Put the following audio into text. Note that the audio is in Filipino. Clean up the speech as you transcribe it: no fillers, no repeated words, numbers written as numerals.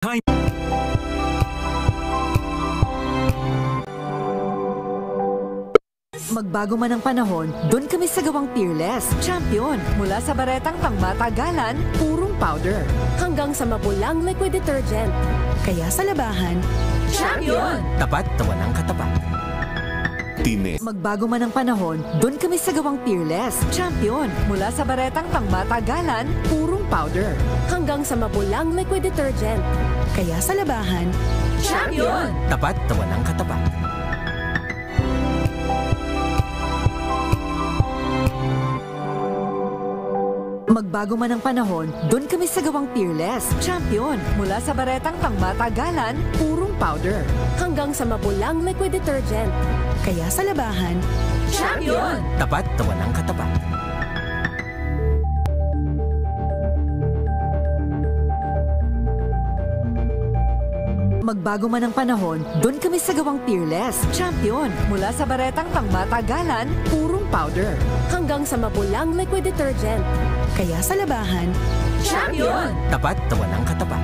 Hi. Magbago man ang panahon, doon kami sa gawang Peerless. Champion, mula sa baretang pangmatagalan, purong powder. Hanggang sa mapulang liquid detergent. Kaya sa labahan, Champion! Tapat na walang katapat. Tine. magbago man ang panahon, doon kami sa gawang Peerless. Champion, mula sa baretang pangmatagalan, purong powder. Hanggang sa mapulang liquid detergent. Kaya sa labahan, Champion! Tapat na walang katapat. magbago man ang panahon, doon kami sa gawang Peerless. Champion, mula sa baretang pangmatagalan, purong powder. Hanggang sa mapulang liquid detergent. Kaya sa labahan, Champion! Tapat na walang katapat. magbago man ang panahon, doon kami sa gawang Peerless. Champion, mula sa baretang pangmatagalan, purong powder. Hanggang sa mapulang liquid detergent. Kaya sa labahan, Champion! Tapat na walang katapat.